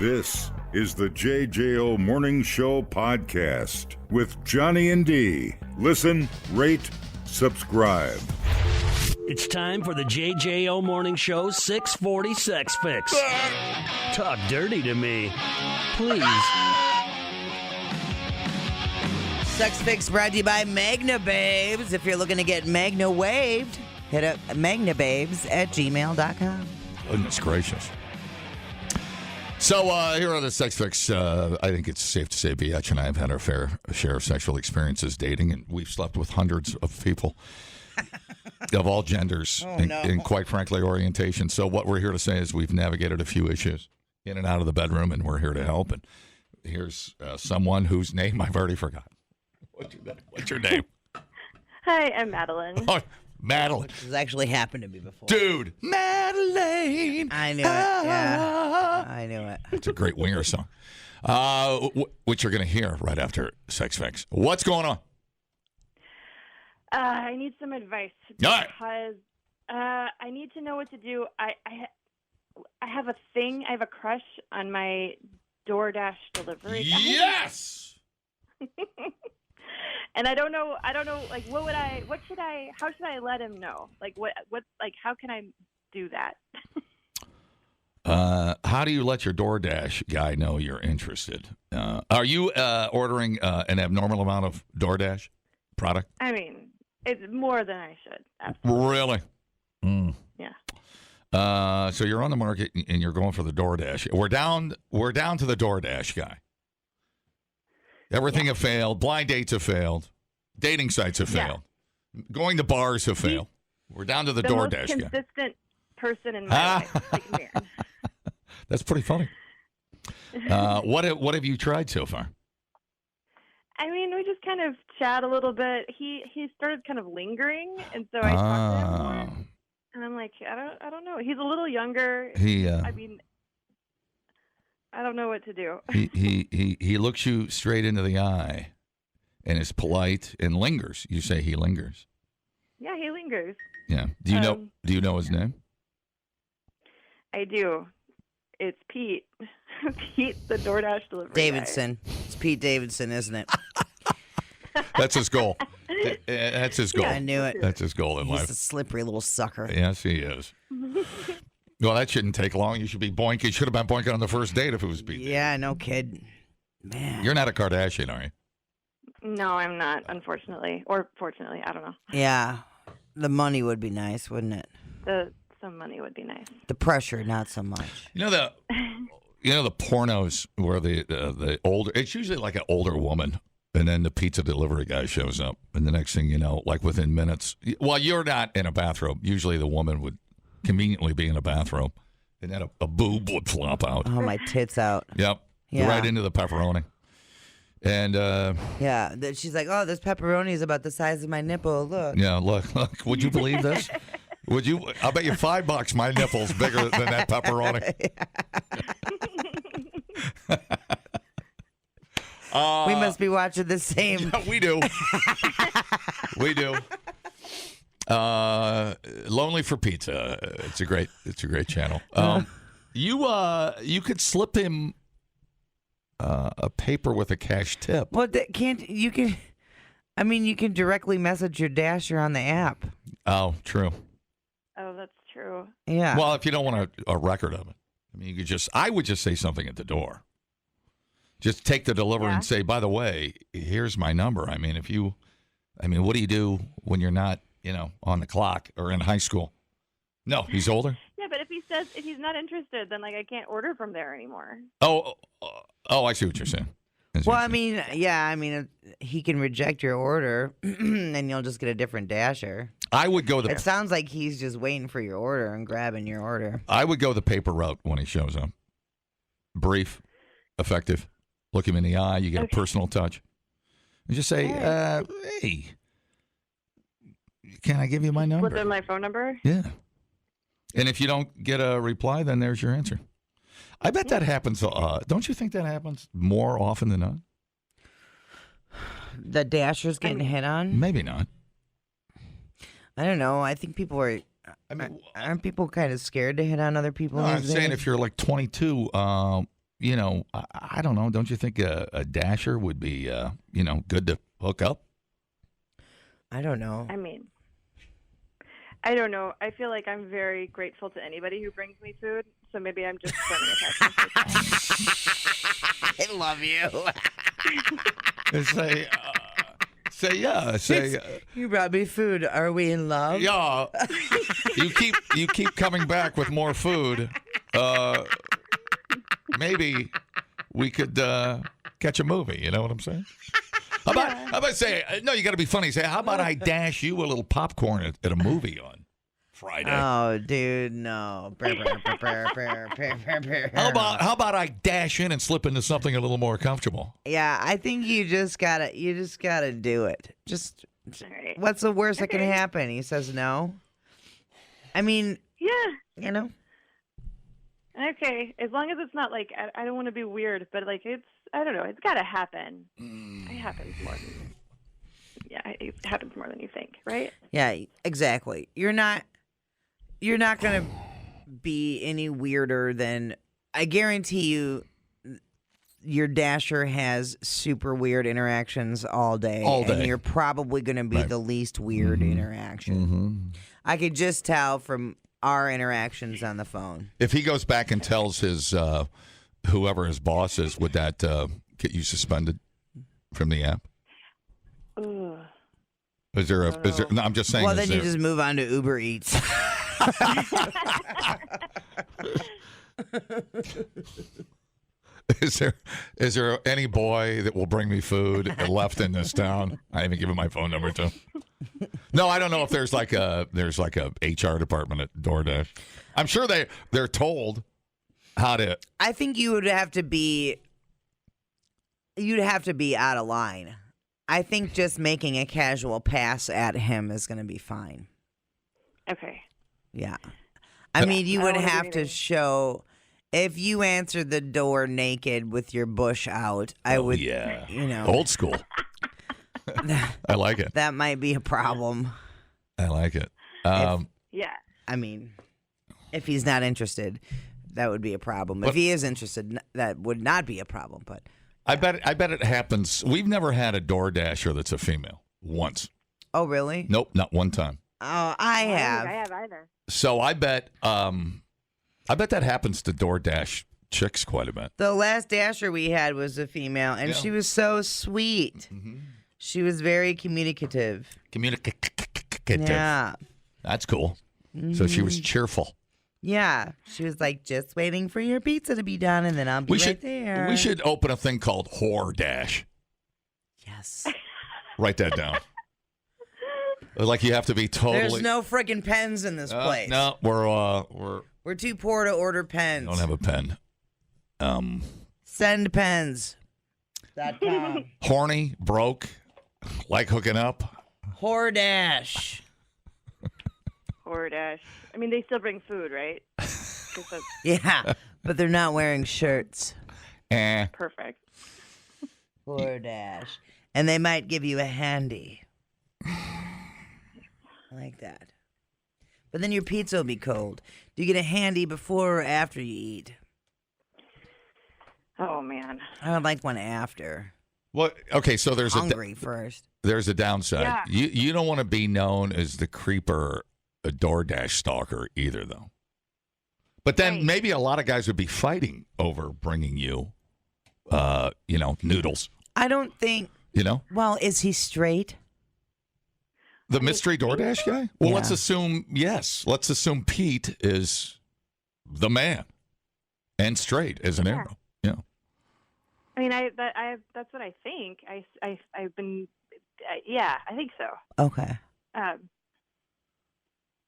This is the JJO Morning Show podcast with Johnny and D. Listen, rate, subscribe. It's time for the JJO Morning Show 640 Sex Fix. Talk dirty to me, please. Sex Fix brought to you by Magna Babes. If you're looking to get Magna waved, hit up magnababes@gmail.com. Goodness gracious. So here are the Sex Fix. I think it's safe to say Biatch and I have had our fair share of sexual experiences dating, and we've slept with hundreds of people of all genders and quite frankly, orientation. So what we're here to say is we've navigated a few issues in and out of the bedroom, and we're here to help. And here's someone whose name I've already forgotten. What's your name? Hi, I'm Madeline. Oh, Madeline. This has actually happened to me before. Dude, Madeline. I knew it. Yeah, I knew it. It's a great winger song, which you're going to hear right after Sex Fix. What's going on? I need some advice because I need to know what to do. I have a thing. I have a crush on my DoorDash delivery guy. Yes. And I don't know, like, how should I let him know? Like, how can I do that? How do you let your DoorDash guy know you're interested? Are you ordering an abnormal amount of DoorDash product? I mean, it's more than I should. Absolutely. Really? Mm. Yeah. So you're on the market and you're going for the DoorDash. We're down to the DoorDash guy. Everything have failed. Blind dates have failed. Dating sites have failed. Going to bars have failed. We're down to the DoorDash guy. The most consistent person in my life. Like, man. That's pretty funny. What have you tried so far? I mean, we just kind of chat a little bit. He started kind of lingering, and so I talked to him more. And I'm like, I don't know. He's a little younger. I mean, I don't know what to do. He looks you straight into the eye, and is polite and lingers. You say he lingers. Yeah, he lingers. Yeah. Do you know his name? I do. It's Pete. Pete, the DoorDash delivery Davidson. Guy. It's Pete Davidson, isn't it? That's his goal. That's his goal. Yeah, I knew it. That's his goal in life. He's a slippery little sucker. Yes, he is. Well, that shouldn't take long. You should be boinking. You should have been boinking on the first date if it was Pete. Yeah, no kid. Man. You're not a Kardashian, are you? No, I'm not, unfortunately. Or fortunately, I don't know. Yeah. The money would be nice, wouldn't it? Some money would be nice. The pressure, not so much. You know the pornos where the older, it's usually like an older woman, and then the pizza delivery guy shows up, and the next thing you know, like within minutes, well, you're not in a bathrobe. Usually the woman would conveniently be in a bathrobe, and then a boob would flop out. Oh, my tits out. Yep. Yeah. Right into the pepperoni. And yeah, she's like, oh, this pepperoni is about the size of my nipple. Look. Yeah, look. Would you believe this? Would you? I'll bet you $5 my nipple's bigger than that pepperoni. We must be watching the same. Yeah, we do. We do. Lonely for Pizza. It's a great channel. You could slip him a paper with a cash tip. Well, you can directly message your dasher on the app. Oh, true. Oh, that's true. Yeah. Well, if you don't want a record of it, I mean, I would just say something at the door. Just take the delivery and say, by the way, here's my number. I mean, what do you do when you're not, on the clock or in high school? No, he's older. Yeah, but if he's not interested, then I can't order from there anymore. Oh, I see what you're saying. He can reject your order, and you'll just get a different dasher. I would go It sounds like he's just waiting for your order and grabbing your order. I would go the paper route when he shows up. Brief, effective. Look him in the eye. You get a personal touch. And just say, hey, can I give you my number? Slip in my phone number? Yeah. And if you don't get a reply, then there's your answer. I bet that happens. Don't you think that happens more often than not? The dasher's getting hit on? Maybe not. I don't know. I think people are. Aren't people kind of scared to hit on other people? No, I'm saying if you're like 22, I don't know. Don't you think a dasher would be, good to hook up? I don't know. I mean, I don't know. I feel like I'm very grateful to anybody who brings me food, so maybe I'm just forming attachments. I love you. Say, you brought me food. Are we in love? yeah. You keep coming back with more food. Maybe we could catch a movie. You know what I'm saying? How about say, no, you got to be funny. Say, how about I dash you a little popcorn at a movie on Friday? Oh, dude, no. How about I dash in and slip into something a little more comfortable? Yeah, I think you just gotta do it. Just Right. what's the worst that can happen? He says no. I mean, Yeah. Okay. As long as it's not like, I don't want to be weird, but like I don't know. It's got to happen. It happens more than, it happens more than you think, right? yeah, exactly. You're not gonna be any weirder than, I guarantee you, your dasher has super weird interactions all day. And you're probably going to be the least weird interaction. Mm-hmm. I could just tell from our interactions on the phone. If he goes back and tells his whoever his boss is, would that get you suspended from the app? Ugh. Is there? No, I'm just saying. Well, then you just move on to Uber Eats. Is there any boy that will bring me food left in this town? I haven't given my phone number to. No, I don't know if there's like a HR department at DoorDash. I'm sure they're told how to. I think you'd have to be out of line. I think just making a casual pass at him is going to be fine. Okay. Yeah. I mean, you would have to show, if you answered the door naked with your bush out, I would, old school. I like it. That might be a problem. I like it. I mean, if he's not interested, that would be a problem. If he is interested, that would not be a problem. But I bet it happens. We've never had a door dasher that's a female once. Oh, really? Nope, not one time. Oh, I have. I have either. So I bet that happens to DoorDash chicks quite a bit. The last dasher we had was a female, and she was so sweet. Mm-hmm. She was very communicative. Yeah. That's cool. Mm-hmm. So she was cheerful. Yeah. She was like, just waiting for your pizza to be done, and then I'll be right there. We should open a thing called Whore Dash. Yes. Write that down. Like you have to be totally. There's no friggin' pens in this place. No, we're too poor to order pens. Don't have a pen. Send pens.com. Horny, broke, like hooking up. Hordash. Hordash. I mean, they still bring food, right? Yeah, but they're not wearing shirts. Perfect. Hordash. And they might give you a handy. I like that. But then your pizza will be cold. Do you get a handy before or after you eat? Oh, man. I would like one after. Well, okay, so there's hungry first. There's a downside. Yeah. You don't want to be known as the creeper, a DoorDash stalker either, though. But then maybe a lot of guys would be fighting over bringing you, noodles. I don't think. Well, is he straight? The mystery DoorDash guy? Well, let's assume yes. Let's assume Pete is the man and straight as an arrow. Yeah. I mean, that's what I think. I've been, I think so. Okay. I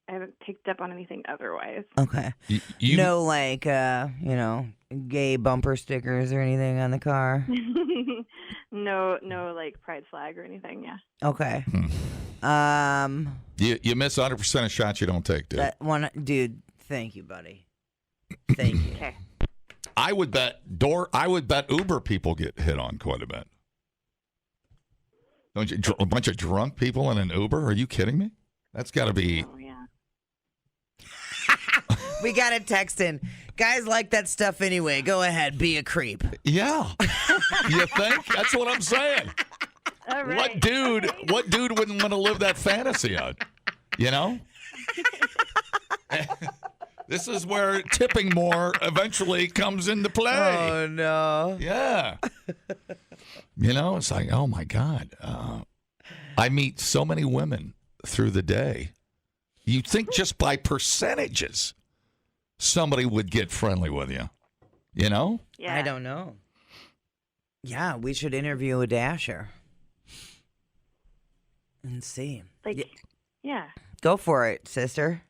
haven't picked up on anything otherwise. Okay. No, gay bumper stickers or anything on the car? No, like pride flag or anything, yeah. Okay. You miss 100% of shots you don't take, dude. Dude, thank you, buddy. Thank you. Okay. I would bet Uber people get hit on quite a bit. Don't you? A bunch of drunk people in an Uber? Are you kidding me? That's got to be. Oh, yeah. We got a text in. Guys like that stuff anyway. Go ahead, be a creep. Yeah. You think? That's what I'm saying. All right. What dude wouldn't want to live that fantasy out? You know? This is where tipping more eventually comes into play. Oh, no. Yeah. It's like, oh, my God. I meet so many women through the day. You'd think just by percentages, somebody would get friendly with you. You know? Yeah. I don't know. Yeah, we should interview a Dasher. And see. Yeah. Go for it, sister.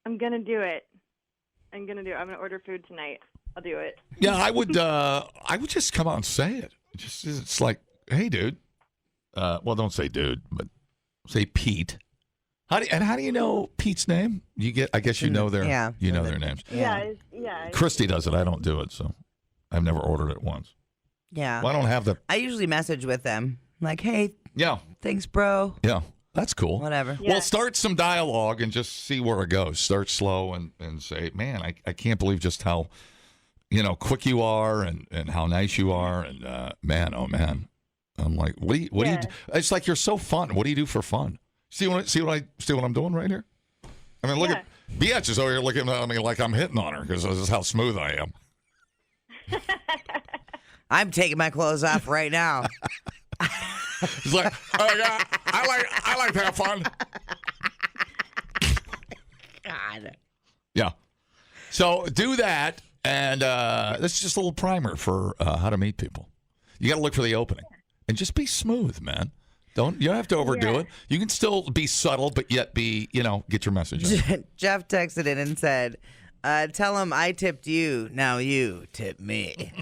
I'm going to do it. I'm going to order food tonight. I'll do it. Yeah, I would just come out and say it. It's like, hey, dude. Well, don't say dude, but say Pete. How do you know Pete's name? I guess you know their names. Yeah. Christy does it. I don't do it, so I've never ordered it once. Yeah. Well, I don't have the. I usually message with them. Like, hey. Yeah. Thanks, bro. Yeah. That's cool. Whatever. Yeah. Well, start some dialogue and just see where it goes. Start slow and say, man, I can't believe just how, quick you are and how nice you are. And man, oh man. I'm like, what do you do? It's like you're so fun. What do you do for fun? See what I'm doing right here? I mean, look at Biatch is over here looking at me like I'm hitting on her because this is how smooth I am. I'm taking my clothes off right now. He's like, oh yeah, I like to have fun. God. Yeah. So do that, and this is just a little primer for how to meet people. You got to look for the opening, and just be smooth, man. You don't have to overdo it. You can still be subtle, but yet be, get your message out. Jeff texted in and said, tell him I tipped you. Now you tip me.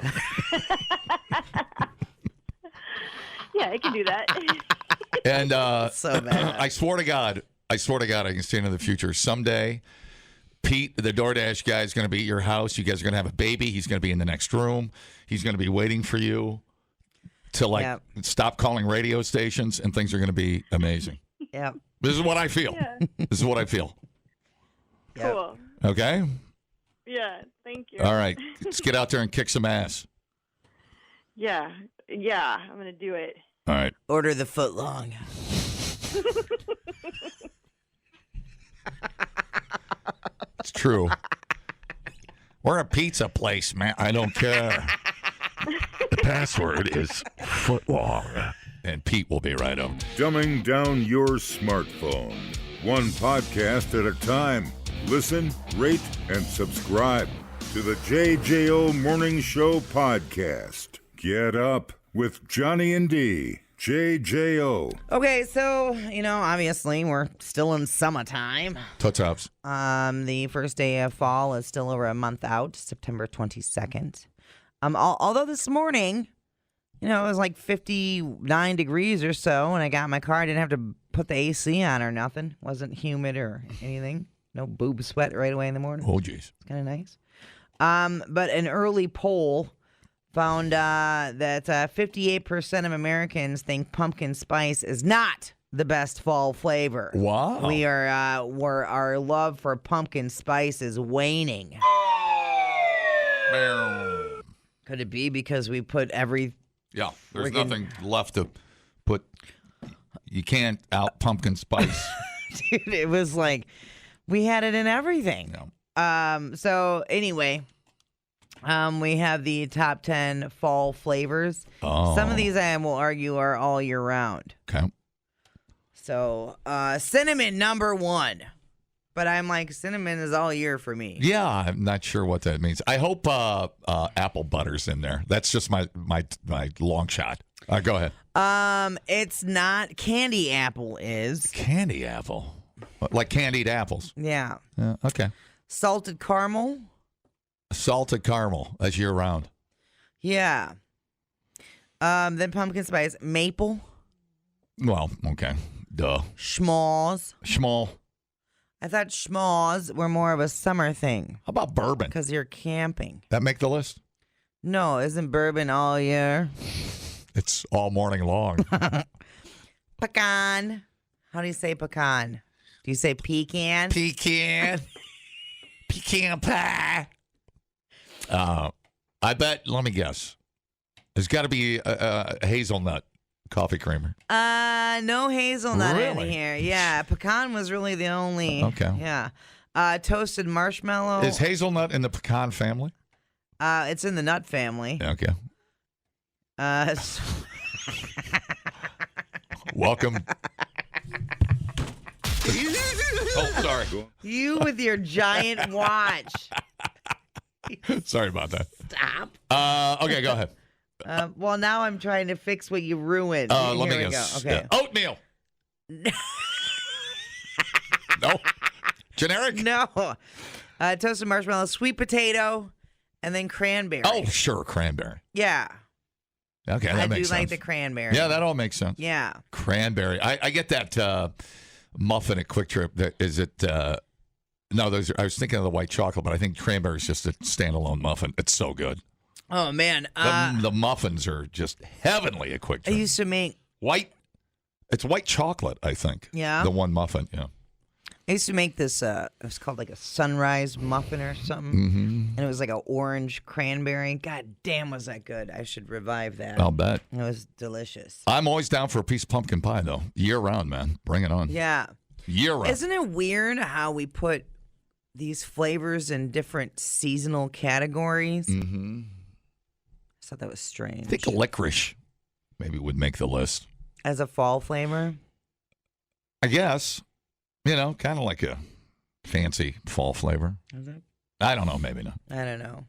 Yeah, I can do that. And so bad. I swear to God, I can stand in the future. Someday, Pete, the DoorDash guy, is going to be at your house. You guys are going to have a baby. He's going to be in the next room. He's going to be waiting for you to stop calling radio stations, and things are going to be amazing. Yeah. This is what I feel. Yeah. This is what I feel. Cool. Okay? Yeah, thank you. All right. Let's get out there and kick some ass. Yeah, I'm going to do it. All right. Order the footlong. It's true. We're a pizza place, man. I don't care. The password is Footlong. And Pete will be right up. Dumbing down your smartphone. One podcast at a time. Listen, rate, and subscribe to the JJO Morning Show podcast. Get up with Johnny and D. JJO. Okay, so, obviously we're still in summertime. Tops. The first day of fall is still over a month out, September 22nd. Although this morning, it was like 59 degrees or so, and I got in my car. I didn't have to put the AC on or nothing. Wasn't humid or anything. No boob sweat right away in the morning. Oh, geez. It's kind of nice. But an early poll found that 58% of Americans think pumpkin spice is not the best fall flavor. Wow. Our love for pumpkin spice is waning. Could it be because we put Yeah, there's nothing left to put. You can't out pumpkin spice. Dude, it was like we had it in everything. Yeah. So anyway, we have the top 10 fall flavors. Oh. Some of these I will argue are all year round. Okay. So cinnamon number 1. But I'm like, cinnamon is all year for me. Yeah, I'm not sure what that means. I hope apple butter's in there. That's just my long shot. Go ahead. It's not. Candy apple is. Candy apple? Like candied apples? Yeah. Okay. Salted caramel? Salted caramel. That's year round. Yeah. Then pumpkin spice. Maple? Well, okay. Duh. Schmalls? Schmall. I thought schmalls were more of a summer thing. How about bourbon? Because you're camping. That make the list? No, isn't bourbon all year? It's all morning long. Pecan. How do you say pecan? Do you say pecan? Pecan. Pecan pie. I bet, let me guess. There's got to be a hazelnut coffee creamer. No hazelnut in Really? here. Yeah, pecan was really the only. Okay. Yeah. Toasted marshmallow. Is hazelnut in the pecan family? It's in the nut family. Okay. So- Welcome. Oh, sorry. you with your giant watch. Sorry about that. Stop. Okay, go ahead. Well, now I'm trying to fix what you ruined. Let Here me we guess. go. Okay. Oatmeal. No. Generic? No. Toasted marshmallow, sweet potato, and then cranberry. Oh, sure, cranberry. Yeah. Okay, that I makes do sense. like the cranberry. Yeah, that all makes sense. Yeah. Cranberry. I get that muffin at Quick Trip. Is it? No, those. I was thinking of the white chocolate, but I think cranberry is just a standalone muffin. It's so good. Oh, man. The muffins are just heavenly at Quick I Trip. used to make. White. It's white chocolate, I think. Yeah. The one muffin. Yeah. I used to make this, it was called like a sunrise muffin or something. Mm-hmm. And it was like an orange cranberry. God damn, was that good. I should revive that. I'll bet. It was delicious. I'm always down for a piece of pumpkin pie, though. Year round, man. Bring it on. Yeah. Year round. Isn't it weird how we put these flavors in different seasonal categories? Mm-hmm. I thought that was strange. I think licorice maybe would make the list. As a fall flavor? I guess. You know, kind of like a fancy fall flavor. Is it? I don't know. Maybe not. I don't know.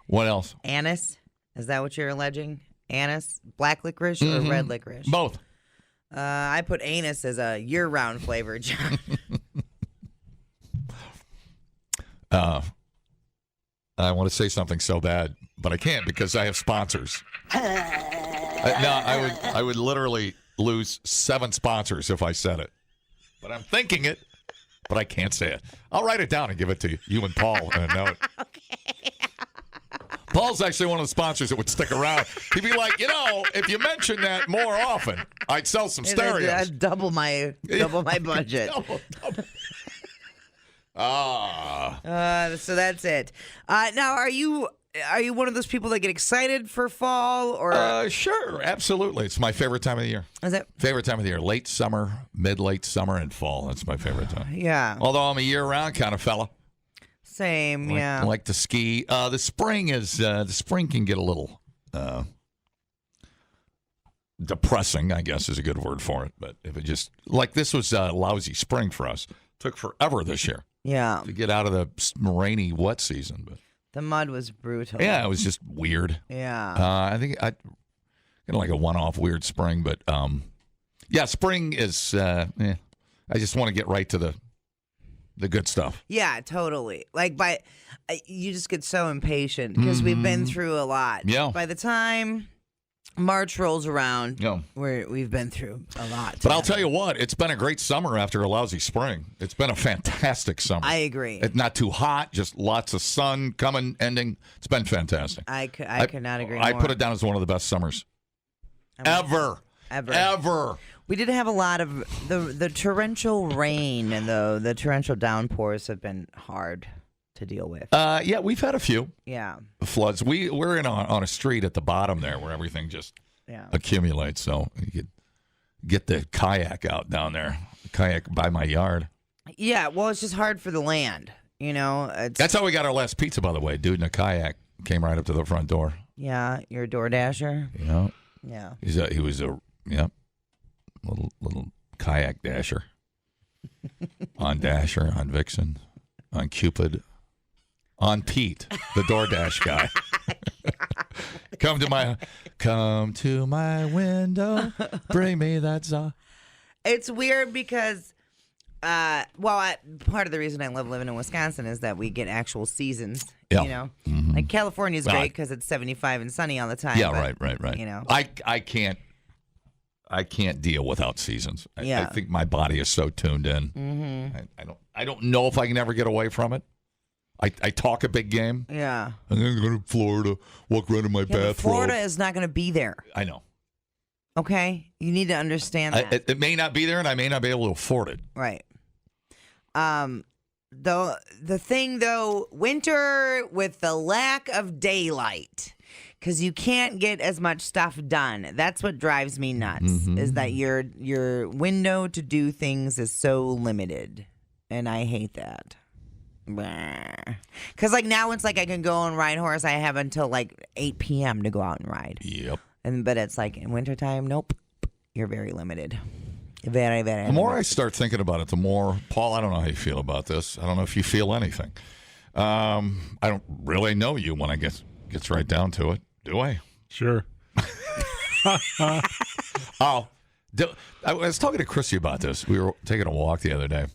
What else? Anise? Is that what you're alleging? Anise? Black licorice or red licorice? Both. I put anise as a year-round flavor, John. I want to say something so bad, but I can't because I have sponsors. I would literally lose 7 sponsors if I said it. But I'm thinking it, but I can't say it. I'll write it down and give it to you and Paul in a note. Okay. Paul's actually one of the sponsors that would stick around. He'd be like, if you mention that more often, I'd sell some stereos. I'd double my budget. Double. So that's it. Now, are you one of those people that get excited for fall, or Sure, absolutely. It's my favorite time of the year. is it? Favorite time of the year. Late summer, mid-late summer, and fall. That's my favorite time. Yeah, Although I'm a year-round kind of fella. same. Yeah, I like to ski. The spring can get a little depressing, I guess is a good word for it. But if it just, like this was a lousy spring for us. Took forever this year yeah. to get out of the rainy, wet season. But The mud was brutal. yeah, it was just weird. Yeah. I think I like a one-off weird spring, but yeah, spring is. I just want to get right to the good stuff. Yeah, totally. Like you just get so impatient because we've been through a lot. Yeah. By the time March rolls around, Yeah. we've been through a lot. But I'll tell you what, it's been a great summer after a lousy spring. It's been a fantastic summer. I agree. It's not too hot, just lots of sun coming, ending. It's been fantastic. I could not agree more. I put it down as one of the best summers ever. We did have a lot of the torrential rain and the torrential downpours have been hard to deal with. Yeah, we've had a few Yeah. floods. We're in on a street at the bottom there where everything just accumulates. So you could get the kayak out down there. Kayak by my yard. Yeah, well, it's just hard for the land, That's how we got our last pizza, by the way. Dude in a kayak came right up to the front door. Yeah, you're a door dasher. Yeah. Yeah. He was a little kayak dasher. On Dasher, on Vixen, on Cupid, on Pete, the DoorDash guy. Come to my window, bring me that song. It's weird because, part of the reason I love living in Wisconsin is that we get actual seasons. Yeah. Like California's great because it's 75 and sunny all the time. Yeah, but, right. I can't deal without seasons. Yeah. I think my body is so tuned in. Mm-hmm. I don't know if I can ever get away from it. I talk a big game. Yeah. I'm going to go to Florida, walk around in my bathrobe. Florida is not going to be there. I know. Okay? You need to understand that. It may not be there, and I may not be able to afford it. Right. The thing, though, winter with the lack of daylight, because you can't get as much stuff done. That's what drives me nuts, is that your window to do things is so limited, and I hate that. Because, like, now it's like I can go and ride horse. I have until, like, 8 p.m. to go out and ride. Yep. But it's like in wintertime, nope, you're very limited. Very, very. The more I start thinking about it, the more, Paul, I don't know how you feel about this. I don't know if you feel anything. I don't really know you when I gets right down to it, do I? Sure. I was talking to Chrissy about this. We were taking a walk the other day.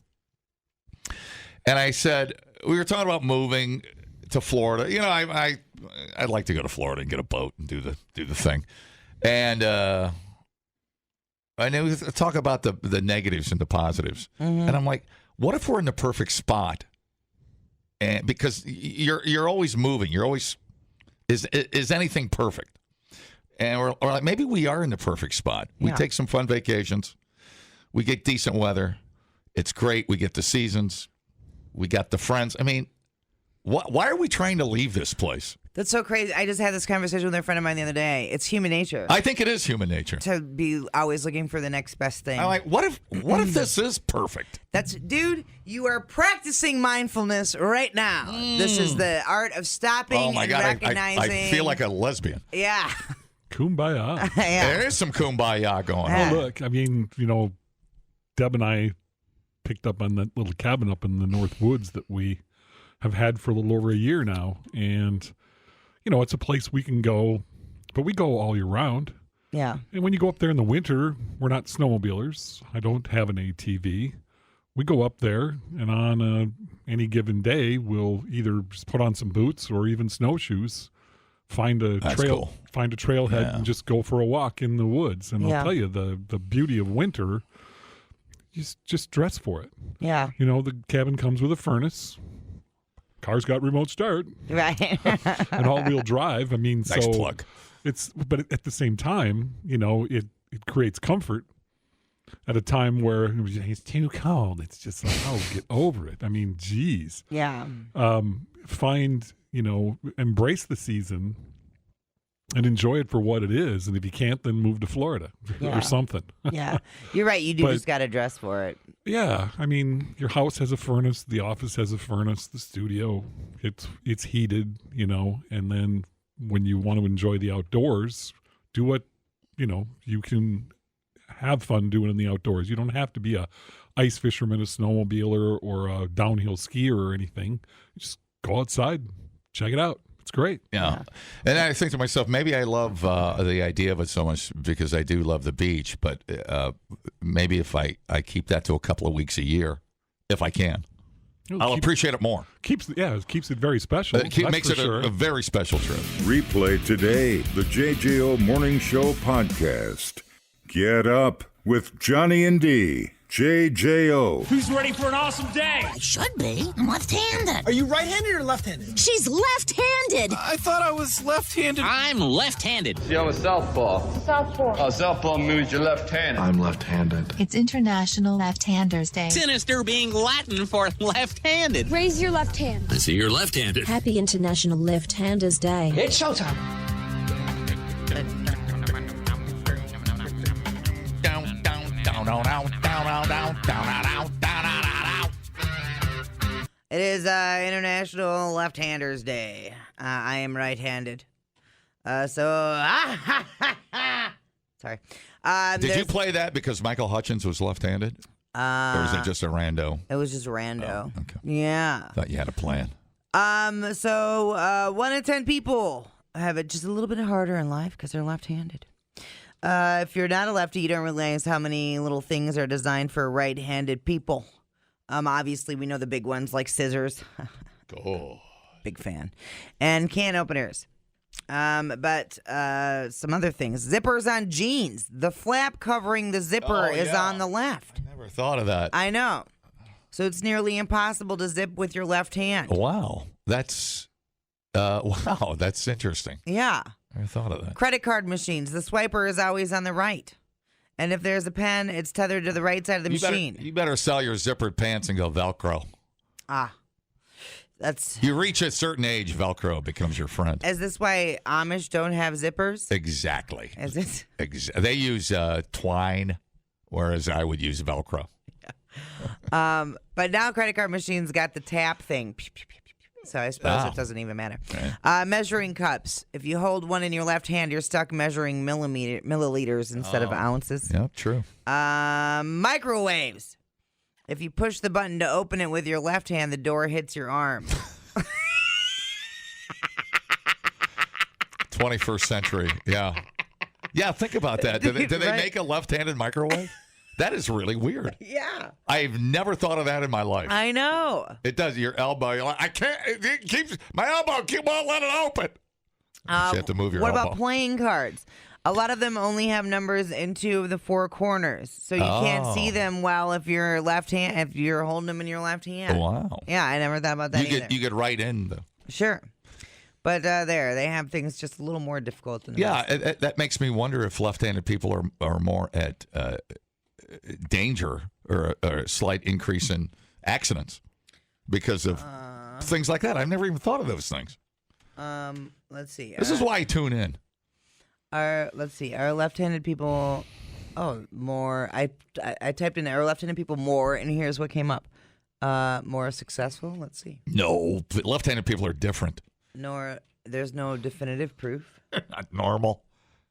And I said, we were talking about moving to Florida. You know, I'd like to go to Florida and get a boat and do the thing. And I know we talk about the negatives and the positives, and I'm like, what if we're in the perfect spot? And because you're always moving, you're always is anything perfect? And or like maybe we are in the perfect spot. We take some fun vacations, we get decent weather, it's great. We get the seasons, we got the friends. I mean, why are we trying to leave this place? That's so crazy. I just had this conversation with a friend of mine the other day. It's human nature. I think it is human nature to be always looking for the next best thing. I'm like, what if this is perfect? Dude, you are practicing mindfulness right now. This is the art of stopping and recognizing. I feel like a lesbian. Yeah. Kumbaya. Yeah. There is some kumbaya going on. Oh, look, I mean, Deb and I picked up on that little cabin up in the North Woods that we have had for a little over a year now, and it's a place we can go, but we go all year round. Yeah. And when you go up there in the winter, we're not snowmobilers. I don't have an ATV. We go up there, and on any given day, we'll either just put on some boots or even snowshoes, find a trailhead, and just go for a walk in the woods. And I'll tell you, the beauty of winter, just dress for it. Yeah. The cabin comes with a furnace. Car's got remote start, right? And all-wheel drive. I mean, nice plug. But at the same time, it creates comfort at a time where it's too cold. It's just like, get over it. I mean, geez. Yeah. Embrace the season and enjoy it for what it is. And if you can't, then move to Florida or something. Yeah. You're right. You just got to dress for it. Yeah. I mean, your house has a furnace. The office has a furnace. The studio, it's heated, and then when you want to enjoy the outdoors, do what, you can have fun doing in the outdoors. You don't have to be a ice fisherman, a snowmobiler, or a downhill skier or anything. You just go outside, check it out. It's great. Yeah. And I think to myself, maybe I love the idea of it so much because I do love the beach, but maybe if I keep that to a couple of weeks a year, if I can, I'll appreciate it more. It keeps it very special. It makes it a very special trip. Replay today the JJO Morning Show podcast. Get up with Johnny and D. JJO. Who's ready for an awesome day? I should be. I'm left-handed. Are you right-handed or left-handed? She's left-handed. I thought I was left-handed. I'm left-handed. See, I'm a southpaw. Southpaw. Southpaw means you're left-handed. I'm left-handed. It's International Left-Handers Day. Sinister being Latin for left-handed. Raise your left hand. I see you're left-handed. Happy International Left-Handers Day. It's showtime. It is International Left-Handers Day. I am right-handed. Sorry. Did you play that because Michael Hutchins was left-handed? Or was it just a rando? It was just rando. Oh, okay. Yeah. Thought you had a plan. 1 in 10 people have it just a little bit harder in life because they're left-handed. If you're not a lefty, you don't realize how many little things are designed for right-handed people. Obviously, we know the big ones like scissors. Oh. Big fan. And can openers. But some other things. Zippers on jeans. The flap covering the zipper is on the left. I never thought of that. I know. So it's nearly impossible to zip with your left hand. Wow. That's interesting. Yeah. I never thought of that. Credit card machines. The swiper is always on the right. And if there's a pen, it's tethered to the right side of the machine. You better sell your zippered pants and go Velcro. That's. You reach a certain age, Velcro becomes your friend. Is this why Amish don't have zippers? Exactly. Is it? They use twine, whereas I would use Velcro. But now credit card machines got the tap thing. So I suppose it doesn't even matter. Right. Measuring cups. If you hold one in your left hand, you're stuck measuring milliliters instead of ounces. Yep, true. Microwaves. If you push the button to open it with your left hand, the door hits your arm. 21st century. Yeah. Yeah, think about that. Do they Right. make a left-handed microwave? That is really weird. Yeah. I've never thought of that in my life. I know. It does. Your elbow. You're like, I can't. It keeps my elbow. Won't let it open. You have to move your What elbow. about playing cards? A lot of them only have numbers in 2 of the 4 corners, so you can't see them well if you're if you're holding them in your left hand. Wow. Yeah, I never thought about that either. You get right in the. Sure. But they have things just a little more difficult than the rest. That makes me wonder if left-handed people are more at danger or a slight increase in accidents because of things like that. I've never even thought of those things. Let's see. This is why I tune in. Are left-handed people more I typed in are left-handed people more, and here's what came up. More successful? Let's see. No, but left-handed people are different. There's no definitive proof. Not normal.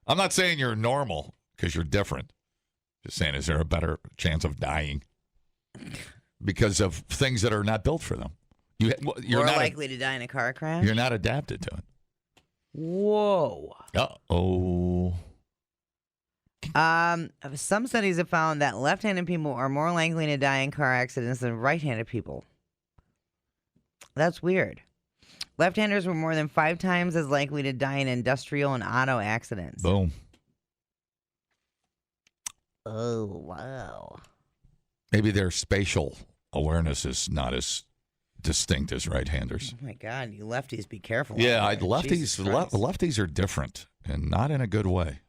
I'm not saying you're normal because you're different. Just saying, is there a better chance of dying because of things that are not built for them? You're more not likely to die in a car crash? You're not adapted to it. Whoa. Uh-oh. Some studies have found that left-handed people are more likely to die in car accidents than right-handed people. That's weird. Left-handers were more than 5 times as likely to die in industrial and auto accidents. Boom. Oh, wow. Maybe their spatial awareness is not as distinct as right-handers. Oh, my God. You lefties, be careful. Yeah, lefties are different, and not in a good way.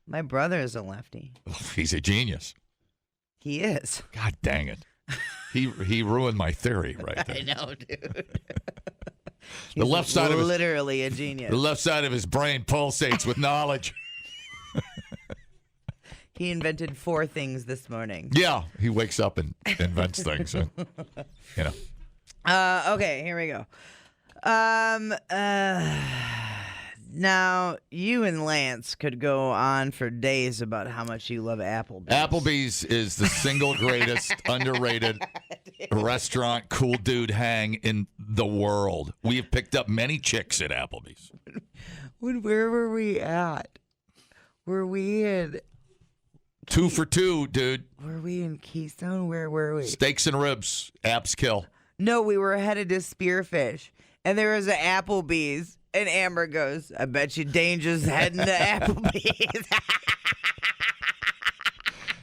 My brother is a lefty. He's a genius. He is. God dang it. He ruined my theory right there. I know, dude. The left side of literally a genius. The left side of his brain pulsates with knowledge. He invented 4 things this morning. Yeah, he wakes up and invents things. Okay, here we go. Now, you and Lance could go on for days about how much you love Applebees. Applebees is the single greatest underrated restaurant, cool dude hang in the world. We have picked up many chicks at Applebees. Where were we at? Were we in 2 for 2, dude? Were we in Keystone? Where were we? Steaks and ribs. Apps kill. No, we were headed to Spearfish, and there was an Applebees. And Amber goes, I bet you Danger's heading to Applebee's.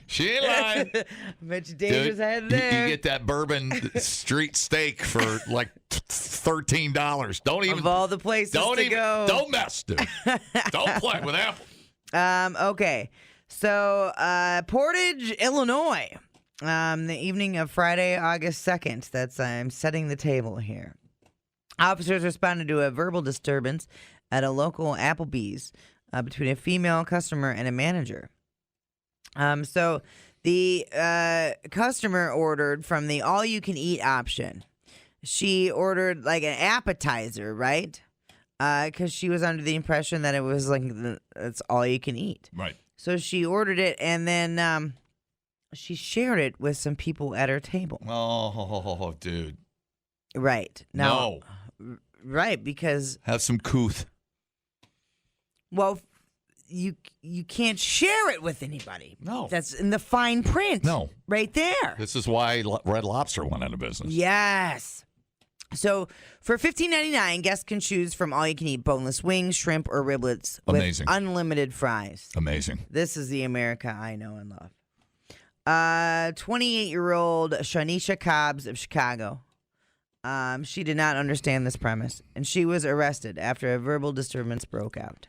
She ain't lying. I bet you Danger's heading there. You get that bourbon street steak for like $13. Don't even. Of all the places to go. Don't mess, dude. Don't play with Apple. Okay. So, Portage, Illinois. The evening of Friday, August 2nd. I'm setting the table here. Officers responded to a verbal disturbance at a local Applebee's between a female customer and a manager. So the customer ordered from the all-you-can-eat option. She ordered like an appetizer, right? Because she was under the impression that it was like it's all you can eat. Right. So she ordered it, and then she shared it with some people at her table. Oh, dude. Right. Now, No. Right, because Have some couth. well, you can't share it with anybody. No. That's in the fine print. No. Right there. This is why Red Lobster went out of business. Yes. So for $15.99, guests can choose from all-you-can-eat boneless wings, shrimp, or riblets Amazing. with unlimited fries. Amazing. This is the America I know and love. 28-year-old Shanisha Cobbs of Chicago. She did not understand this premise, and she was arrested after a verbal disturbance broke out.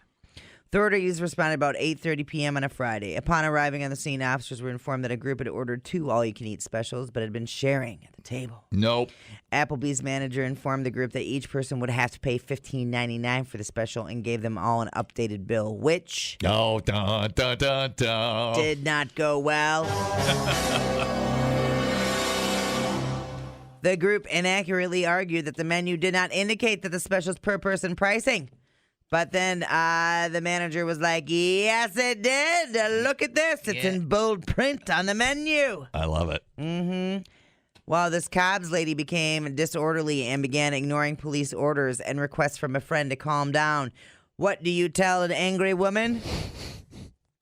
Authorities responded about 8:30 p.m. on a Friday. Upon arriving on the scene, officers were informed that a group had ordered 2 all-you-can-eat specials, but had been sharing at the table. Nope. Applebee's manager informed the group that each person would have to pay $15.99 for the special and gave them all an updated bill, which did not go well. The group inaccurately argued that the menu did not indicate that the specials per person pricing. But then the manager was like, yes, it did. Look at this. It's in bold print on the menu. I love it. Mm-hmm. Well, this Cobbs lady became disorderly and began ignoring police orders and requests from a friend to calm down. What do you tell an angry woman?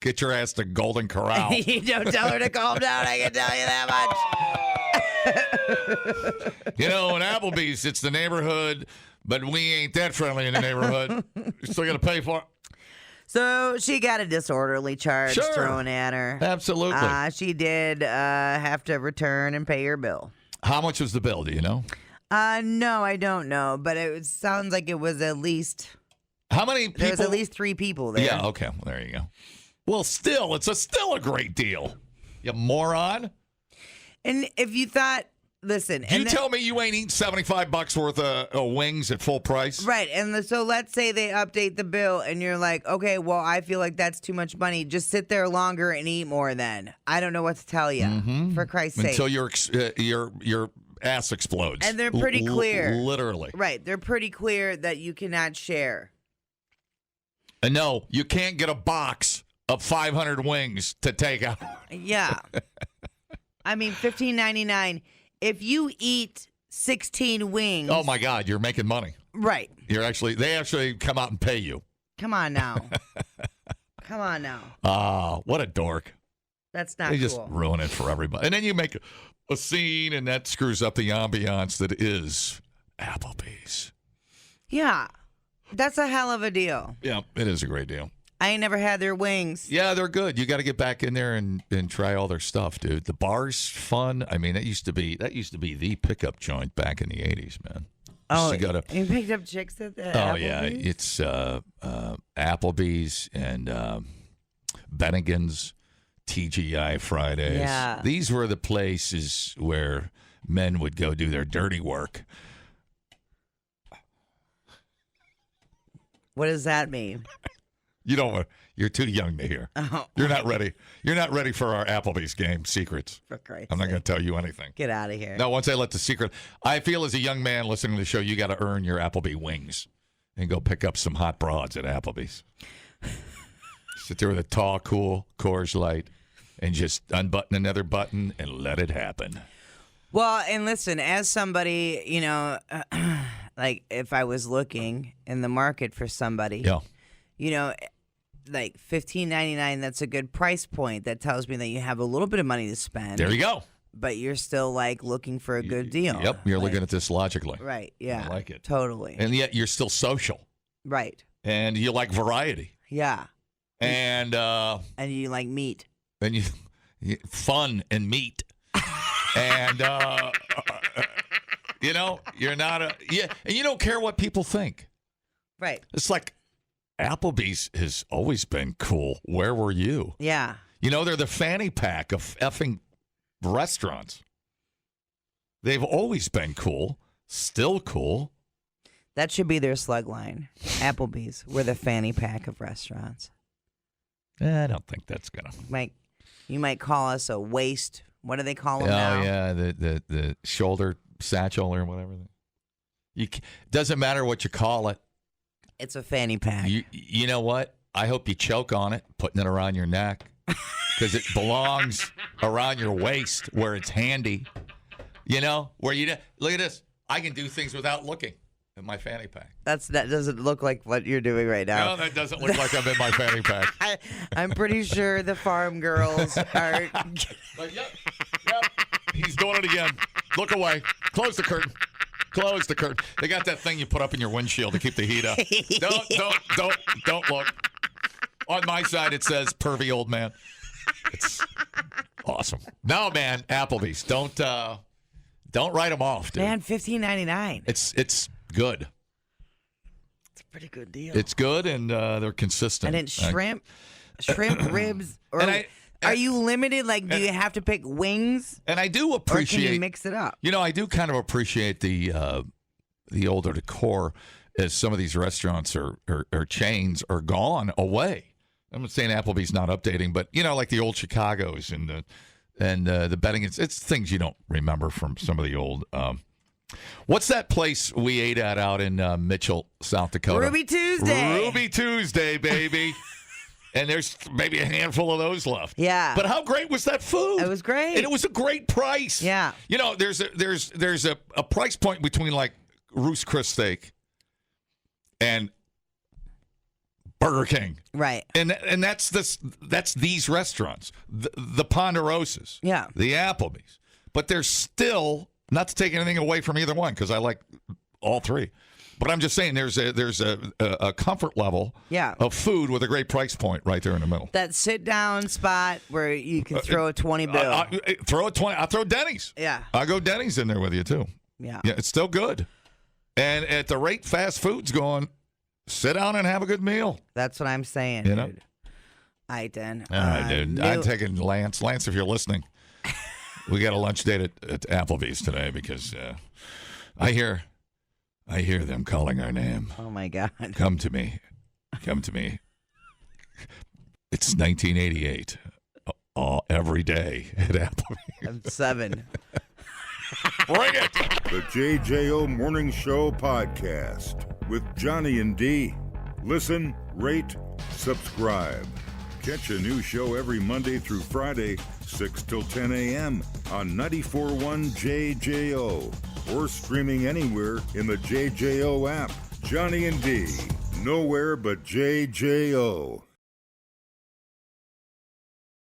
Get your ass to Golden Corral. You don't tell her to calm down. I can tell you that much. You know, in Applebee's, it's the neighborhood, but we ain't that friendly in the neighborhood. You're still going to pay for it. So she got a disorderly charge thrown at her. Absolutely. She did have to return and pay her bill. How much was the bill? Do you know? No, I don't know, but it sounds like it was at least. How many people? There was at least 3 people there. Yeah, okay. Well, there you go. Well, still, it's still a great deal. You moron. And if you thought, listen. You tell me you ain't eating $75 worth of wings at full price? Right. And so let's say they update the bill and you're like, okay, well, I feel like that's too much money. Just sit there longer and eat more then. I don't know what to tell you, for Christ's sake. Until your ass explodes. And they're pretty clear. Literally. Right. They're pretty clear that you cannot share. And no, you can't get a box of 500 wings to take out. Yeah. I mean, $15.99. If you eat 16 wings. Oh my God, you're making money. Right. They actually come out and pay you. Come on now. Come on now. What a dork. That's not They cool. just ruin it for everybody. And then you make a scene and that screws up the ambiance that is Applebee's. Yeah. That's a hell of a deal. Yeah, it is a great deal. I ain't never had their wings. Yeah, they're good. You got to get back in there and try all their stuff, dude. The bar's fun. I mean, that used to be the pickup joint back in the 80s, man. Oh, you picked up chicks at the Applebee's? Yeah, it's Applebee's and Bennigan's, TGI Fridays. Yeah. These were the places where men would go do their dirty work. What does that mean? You're too young to hear. Oh. You're not ready. You're not ready for our Applebee's game secrets. For Christ's I'm not going sake. to tell you anything. Get out of here. No, once I let the secret, I feel as a young man listening to the show, you got to earn your Applebee wings and go pick up some hot broads at Applebee's. Sit there with a tall, cool Coors Light and just unbutton another button and let it happen. Well, and listen, as somebody, like if I was looking in the market for somebody, like $15.99, that's a good price point. That tells me that you have a little bit of money to spend. There you go. But you're still like looking for a good deal. Yep, you're looking at this logically. Right, yeah. I like it. Totally. And yet you're still social. Right. And you like variety. Yeah. And you like meat. And you fun and meat. And you're not and you don't care what people think. Right. It's like Applebee's has always been cool. Where were you? Yeah. They're the fanny pack of effing restaurants. They've always been cool. Still cool. That should be their slug line. Applebee's. We're the fanny pack of restaurants. I don't think that's gonna. You might call us a waist. What do they call them now? Oh yeah, the shoulder satchel or whatever. Doesn't matter what you call it. It's a fanny pack. You know what? I hope you choke on it, putting it around your neck, because it belongs around your waist where it's handy. Where you look at this. I can do things without looking at my fanny pack. That doesn't look like what you're doing right now. No, that doesn't look like I'm in my fanny pack. I'm pretty sure the farm girls are. But yep. He's doing it again. Look away. Close the curtain. Close the curtain. They got that thing you put up in your windshield to keep the heat up. Don't look. On my side, it says pervy old man. It's awesome. No, man, Applebee's. Don't write them off, dude. Man, $15.99. It's good. It's pretty good deal. It's good, and they're consistent. And it's shrimp ribs. Or are you limited? Like, do you have to pick wings? And I do appreciate. Or can you mix it up? I do kind of appreciate the older decor, as some of these restaurants or chains are gone away. I'm not saying Applebee's not updating, but like the old Chicago's and the betting, it's things you don't remember from some of the old. What's that place we ate at out in Mitchell, South Dakota? Ruby Tuesday. Ruby Tuesday, baby. And there's maybe a handful of those left. Yeah. But how great was that food? It was great. And it was a great price. Yeah. There's a price point between like Roost Chris Steak and Burger King. Right. And that's these restaurants. The Ponderosas. Yeah. The Applebees. But there's still, not to take anything away from either one, because I like all three. But I'm just saying there's a comfort level of food with a great price point right there in the middle. That sit-down spot where you can throw a 20 bill. Throw a 20. I'll throw Denny's. Yeah. I'll go Denny's in there with you, too. Yeah. Yeah, it's still good. And at the rate fast food's going, sit down and have a good meal. That's what I'm saying, dude. All right, then. All right, dude. I'm taking Lance. Lance, if you're listening, we got a lunch date at Applebee's today because I hear them calling our name. Oh, my God. Come to me. Come to me. It's 1988. Every day at Applebee's. I'm 7. Bring it! The JJO Morning Show podcast with Johnny and D. Listen, rate, subscribe. Catch a new show every Monday through Friday, 6 till 10 a.m. on 94.1 JJO or streaming anywhere in the JJO app. Johnny and D. Nowhere but JJO.